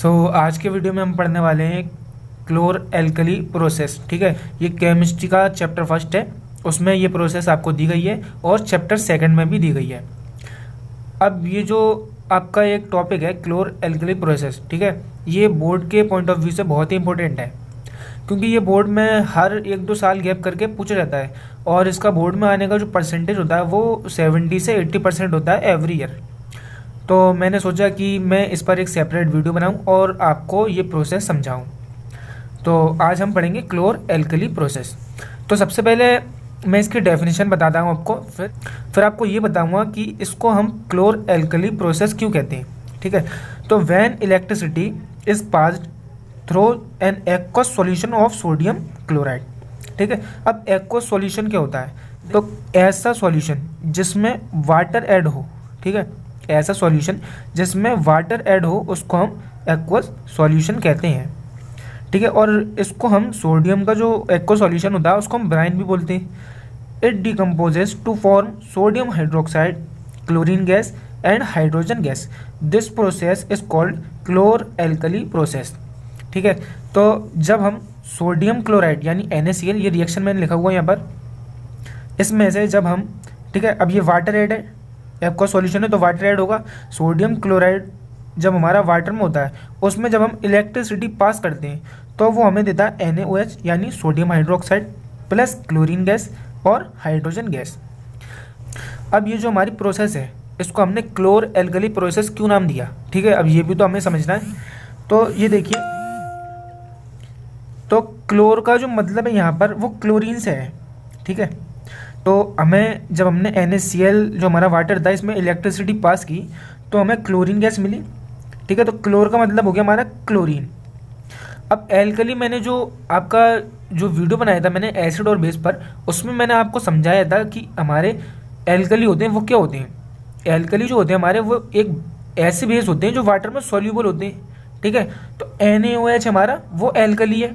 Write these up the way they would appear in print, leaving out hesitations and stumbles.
आज के वीडियो में हम पढ़ने वाले हैं क्लोर एल्कली प्रोसेस। ठीक है, ये केमिस्ट्री का चैप्टर फर्स्ट है, उसमें ये प्रोसेस आपको दी गई है और चैप्टर सेकंड में भी दी गई है। अब ये जो आपका एक टॉपिक है क्लोर एल्कली प्रोसेस, ठीक है, ये बोर्ड के पॉइंट ऑफ व्यू से बहुत ही इंपॉर्टेंट है, क्योंकि ये बोर्ड में हर 1-2 साल गैप करके पूछा जाता है और इसका बोर्ड में आने का जो परसेंटेज होता है वो 70 से 80% होता है एवरी ईयर। तो मैंने सोचा कि मैं इस पर एक सेपरेट वीडियो बनाऊं और आपको ये प्रोसेस समझाऊं। तो आज हम पढ़ेंगे क्लोर एल्कली प्रोसेस। तो सबसे पहले मैं इसकी डेफिनेशन बताता हूं आपको, फिर आपको ये बताऊंगा कि इसको हम क्लोर एल्कली प्रोसेस क्यों कहते हैं। ठीक है, तो when electricity is passed through an aqueous solution of sodium chloride. ठीक है, अब एक्वस सॉल्यूशन क्या होता है? तो ऐसा सॉल्यूशन जिसमें वाटर ऐड हो, ठीक है, ऐसा सॉल्यूशन जिसमें वाटर ऐड हो उसको हम एक्वस सॉल्यूशन कहते हैं। ठीक है, और इसको हम सोडियम का जो एक्वस सॉल्यूशन होता है उसको हम ब्राइन भी बोलते हैं। It decomposes to form sodium hydroxide, chlorine gas and hydrogen gas. This process is called chlor alkali process. ठीक है, तो जब हम सोडियम क्लोराइड यानी NaCl, ये रिएक्शन मैंने लिखा हुआ है यहाँ पर, इसमें से जब हम, ठीक है, अब ये वाटर ऐड है, एक्वा सॉल्यूशन है तो वाटर ऐड होगा। सोडियम क्लोराइड जब हमारा वाटर में होता है उसमें जब हम इलेक्ट्रिसिटी पास करते हैं तो वो हमें देता है NaOH यानी sodium hydroxide plus chlorine gas और हाइड्रोजन गैस। अब ये जो हमारी प्रोसेस है इसको हमने क्लोर एल्कली प्रोसेस क्यों नाम दिया? ठीक है, अब ये भी तो हमें समझना है। तो ये देखिए, तो क्लोर का जो मतलब है यहाँ पर वो क्लोरीन से है। ठीक है, तो हमें जब हमने NaCl जो हमारा वाटर था इसमें इलेक्ट्रिसिटी पास की तो हमें क्लोरीन गैस मिली। ठीक है, तो क्लोर का मतलब हो गया हमारा क्लोरीन। अब एल्कली, मैंने जो आपका जो वीडियो बनाया था मैंने एसिड और बेस पर, उसमें मैंने आपको समझाया था कि हमारे एल्कली होते हैं वो क्या होते हैं। एल्कली जो होते हैं हमारे वो एक ऐसे बेस होते हैं जो वाटर में सॉल्यूबल होते हैं। ठीक है, तो NaOH हमारा वो एल्कली है,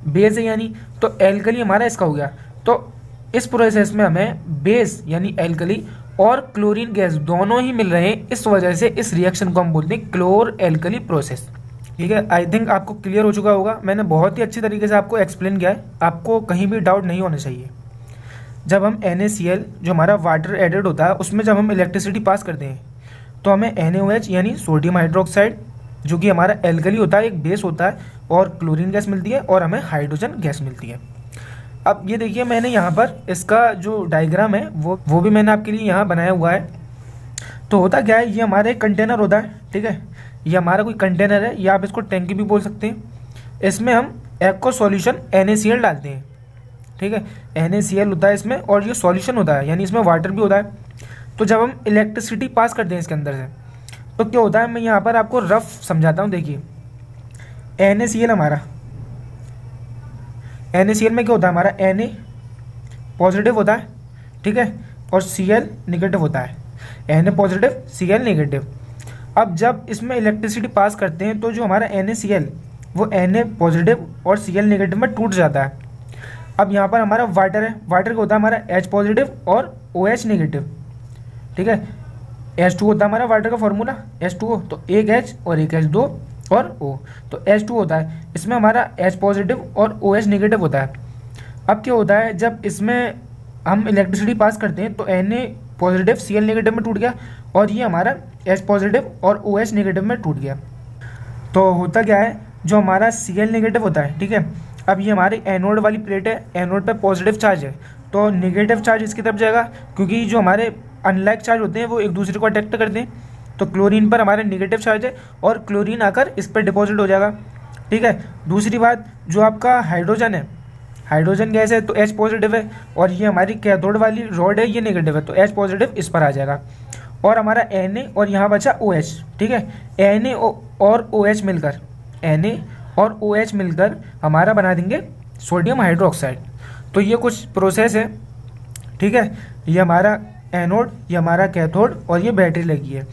बेस है यानी, तो एल्कली हमारा इसका हो गया। तो इस प्रोसेस में हमें बेस यानी एल्कली और क्लोरीन गैस दोनों ही मिल रहे हैं, इस वजह से इस रिएक्शन को हम बोलते हैं क्लोर एल्कली प्रोसेस। ठीक है, आई थिंक आपको क्लियर हो चुका होगा, मैंने बहुत ही अच्छी तरीके से आपको एक्सप्लेन किया है, आपको कहीं भी डाउट नहीं होना चाहिए। जब हम NaCl जो हमारा वाटर एडेड होता है उसमें जब हम इलेक्ट्रिसिटी पास करते हैं तो हमें NaOH यानी सोडियम हाइड्रोक्साइड जो कि हमारा एल्कली होता है, एक बेस होता है, और क्लोरीन गैस मिलती है और हमें हाइड्रोजन गैस मिलती है। अब ये देखिए, मैंने यहाँ पर इसका जो डायग्राम है वो भी मैंने आपके लिए यहाँ बनाया हुआ है। तो होता क्या है, ये हमारा एक कंटेनर होता है। ठीक है, ये हमारा कोई कंटेनर है या आप इसको टैंकी भी बोल सकते हैं। इसमें हम एक्वा सॉल्यूशन NaCl डालते हैं। ठीक है, NaCl होता है इसमें और ये सॉल्यूशन होता है यानी इसमें वाटर भी होता है। तो जब हम इलेक्ट्रिसिटी पास करते हैं इसके अंदर से तो क्या होता है, मैं यहाँ पर आपको रफ समझाता हूँ। देखिए, NaCl हमारा, NaCl में क्या होता है, हमारा Na पॉजिटिव होता है, ठीक है, और Cl नेगेटिव होता है। Na positive, Cl negative. अब जब इसमें इलेक्ट्रिसिटी पास करते हैं तो जो हमारा NaCl वो Na पॉजिटिव और Cl नेगेटिव में टूट जाता है। अब यहाँ पर हमारा वाटर है, वाटर का होता है हमारा H पॉजिटिव और OH नेगेटिव। ठीक है, H2 होता है हमारा वाटर का फॉर्मूला H2O, तो एक H और एक H2 और O, तो H2 होता है। इसमें हमारा H पॉजिटिव और OH नेगेटिव होता है। अब क्या होता है, जब इसमें हम इलेक्ट्रिसिटी पास करते हैं तो Na पॉजिटिव Cl नेगेटिव में टूट गया और ये हमारा H पॉजिटिव और OH नेगेटिव में टूट गया। तो होता क्या है, जो हमारा Cl नेगेटिव होता है, ठीक है, अब ये हमारी एनोड वाली प्लेट है, एनोड पे पॉजिटिव चार्ज है तो नेगेटिव चार्ज इसकी तरफ जाएगा, क्योंकि जो हमारे अनलाइक चार्ज होते हैं वो एक दूसरे को अट्रैक्ट करते हैं। तो क्लोरीन पर हमारे नेगेटिव चार्ज है और क्लोरीन आकर इस पर डिपॉजिट हो जाएगा। ठीक है, दूसरी बात, जो आपका हाइड्रोजन है, हाइड्रोजन गैस है तो H पॉजिटिव है और ये हमारी कैथोड वाली रॉड है, ये नेगेटिव है, तो H पॉजिटिव इस पर आ जाएगा। और हमारा Na और यहाँ बचा OH। ठीक है, Na और OH मिलकर, Na और OH मिलकर हमारा बना देंगे सोडियम हाइड्रोक्साइड। तो ये कुछ प्रोसेस है। ठीक है, ये हमारा एनोड, ये हमारा कैथोड और ये बैटरी लगी है।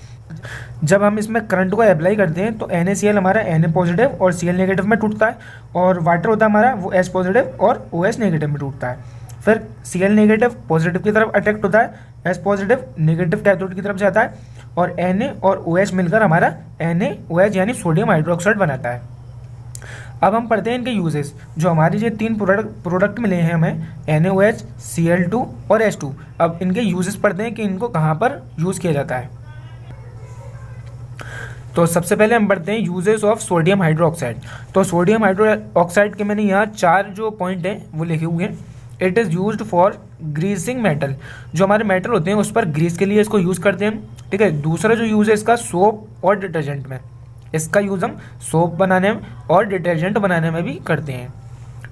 जब हम इसमें करंट को अप्लाई करते हैं तो NaCl हमारा Na पॉजिटिव और Cl नेगेटिव में टूटता है और वाटर होता है हमारा वो H पॉजिटिव और OH नेगेटिव में टूटता है। फिर Cl नेगेटिव पॉजिटिव की तरफ अट्रैक्ट होता है, H पॉजिटिव नेगेटिव कैथोड की तरफ जाता है और Na और OH मिलकर हमारा NaOH यानी सोडियम हाइड्रोक्साइड बनाता है। अब हम पढ़ते हैं इनके यूजेस। जो हमारे ये 3 प्रोडक्ट मिले हैं हमें, NaOH, Cl2 और H2। अब इनके यूजेस पढ़ते हैं कि इनको कहाँ पर यूज़ किया जाता है। तो सबसे पहले हम पढ़ते हैं यूजेस ऑफ सोडियम हाइड्रोक्साइड। तो सोडियम हाइड्रोक्साइड के मैंने यहाँ 4 जो पॉइंट हैं वो लिखे हुए हैं। It is used for greasing metal, जो हमारे मेटल होते हैं उस पर ग्रीस के लिए इसको यूज़ करते हैं, ठीक है। दूसरा जो यूज़ है इसका सोप और डिटर्जेंट में, इसका यूज़ हम सोप बनाने में और डिटर्जेंट बनाने में भी करते हैं,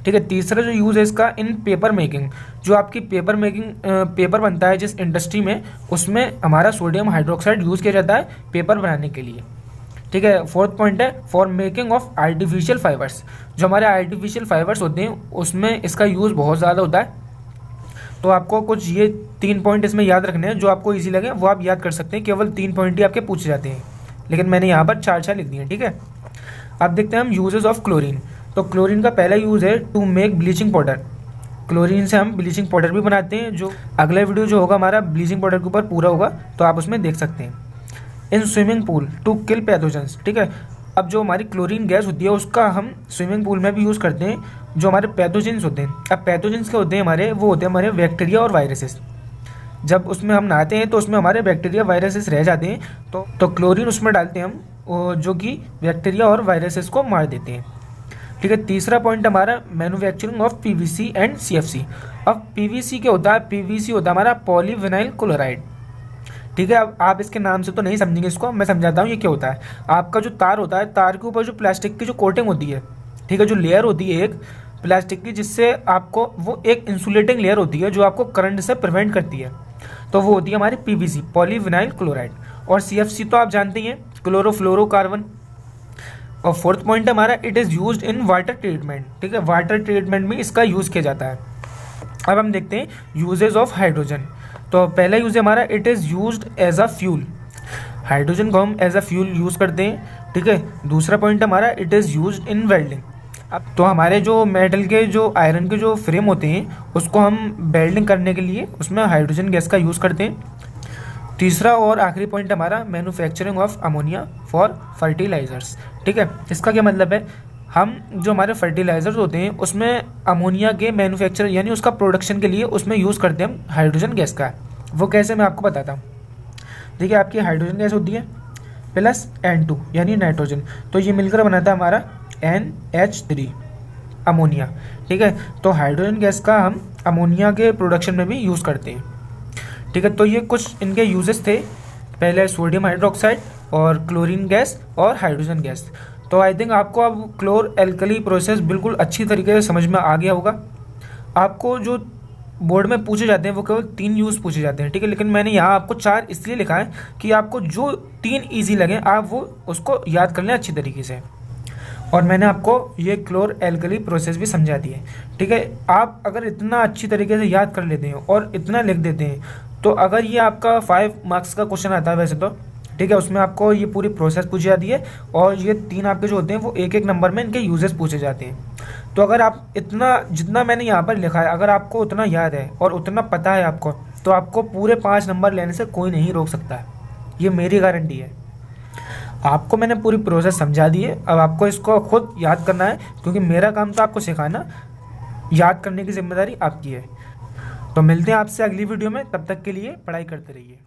ठीक है। तीसरा जो यूज़ है इसका इन पेपर मेकिंग, जो आपकी पेपर बनता है जिस इंडस्ट्री में, उसमें हमारा सोडियम हाइड्रोक्साइड यूज़ किया जाता है पेपर बनाने के लिए, ठीक है। फोर्थ पॉइंट है for making of artificial fibres, जो हमारे आर्टिफिशियल फाइबर्स होते हैं उसमें इसका यूज़ बहुत ज़्यादा होता है। तो आपको कुछ ये 3 पॉइंट इसमें याद रखने हैं, जो आपको इजी लगे वो आप याद कर सकते हैं। केवल 3 पॉइंट ही आपके पूछे जाते हैं, लेकिन मैंने यहाँ पर 4 लिख दिए हैं, ठीक है। अब देखते हैं हम यूजेस ऑफ क्लोरीन। तो क्लोरीन का पहला यूज़ है to make bleaching powder. Chlorine से हम ब्लीचिंग पाउडर भी बनाते हैं, जो अगला वीडियो जो होगा हमारा ब्लीचिंग पाउडर के ऊपर पूरा होगा, तो आप उसमें देख सकते हैं। In swimming pool to kill pathogens, ठीक है। अब जो हमारी क्लोरीन गैस होती है उसका हम स्विमिंग पूल में भी यूज़ करते हैं, जो हमारे पैथोजेंस होते हैं। अब पैथोजेंस क्या होते हैं हमारे, वो होते हैं हमारे बैक्टीरिया और वायरसेस। जब उसमें हम नहाते हैं तो उसमें हमारे बैक्टीरिया वायरसेस रह जाते हैं, तो क्लोरीन उसमें डालते हैं हम, जो कि बैक्टीरिया और वायरसेस को मार देते हैं, ठीक है। तीसरा पॉइंट हमारा manufacturing of PVC and CFC। अब PVC क्या होता है, PVC होता है हमारा पॉलीविनाइल क्लोराइड, ठीक है। अब आप इसके नाम से तो नहीं समझेंगे, इसको मैं समझाता हूँ ये क्या होता है। आपका जो तार होता है, तार के ऊपर जो प्लास्टिक की जो कोटिंग होती है, ठीक है, जो लेयर होती है एक प्लास्टिक की, जिससे आपको वो एक इंसुलेटिंग लेयर होती है जो आपको करंट से प्रिवेंट करती है, तो वो होती है हमारी PVC पॉलीविनाइल क्लोराइड। और CFC तो आप जानते ही हैं, क्लोरोफ्लोरोकार्बन। और फोर्थ पॉइंट हमारा it is used in water treatment, ठीक है। वाटर ट्रीटमेंट में इसका यूज़ किया जाता है। अब हम देखते हैं यूजेज ऑफ हाइड्रोजन। तो पहला यूज़ है हमारा it is used as a fuel. Hydrogen को हम एज अ फ्यूल यूज़ करते हैं, ठीक है। दूसरा पॉइंट हमारा it is used in welding. अब तो हमारे जो मेटल के जो आयरन के जो फ्रेम होते हैं उसको हम वेल्डिंग करने के लिए उसमें हाइड्रोजन गैस का यूज़ करते हैं। तीसरा और आखिरी पॉइंट हमारा manufacturing of ammonia for fertilisers, ठीक है। इसका क्या मतलब है, हम जो हमारे फर्टिलाइजर्स होते हैं उसमें अमोनिया के मैन्युफैक्चर यानी उसका प्रोडक्शन के लिए उसमें यूज़ करते हैं हम हाइड्रोजन गैस का। वो कैसे मैं आपको बताता हूँ। देखिए आपकी हाइड्रोजन गैस होती है प्लस N2 यानी नाइट्रोजन, तो ये मिलकर बनाता है हमारा NH3 अमोनिया, ठीक है। तो हाइड्रोजन गैस का हम अमोनिया के प्रोडक्शन में भी यूज़ करते हैं, ठीक है। तो ये कुछ इनके यूजेस थे, पहले सोडियम हाइड्रोक्साइड और क्लोरीन गैस और हाइड्रोजन गैस। तो आई थिंक आपको अब क्लोर एल्कली प्रोसेस बिल्कुल अच्छी तरीके से समझ में आ गया होगा। आपको जो बोर्ड में पूछे जाते हैं वो केवल 3 यूज़ पूछे जाते हैं, ठीक है। लेकिन मैंने यहाँ आपको 4 इसलिए लिखा है कि आपको जो 3 ईजी लगे आप वो उसको याद कर लें अच्छी तरीके से। और मैंने आपको ये क्लोर एल्कली प्रोसेस भी समझा दी है, ठीक है। आप अगर इतना अच्छी तरीके से याद कर लेते हैं और इतना लिख देते हैं, तो अगर ये आपका 5 मार्क्स का क्वेश्चन आता है वैसे तो, ठीक है, उसमें आपको ये पूरी प्रोसेस पूछी जाती है और ये 3 आपके जो होते हैं वो एक नंबर में इनके यूजेस पूछे जाते हैं। तो अगर आप इतना जितना मैंने यहाँ पर लिखा है अगर आपको उतना याद है और उतना पता है आपको, तो आपको पूरे 5 नंबर लेने से कोई नहीं रोक सकता है, ये मेरी गारंटी है। आपको मैंने पूरी प्रोसेस समझा दी है, अब आपको इसको खुद याद करना है, क्योंकि मेरा काम तो आपको सिखाना, याद करने की जिम्मेदारी आपकी है। तो मिलते हैं आपसे अगली वीडियो में, तब तक के लिए पढ़ाई करते रहिए।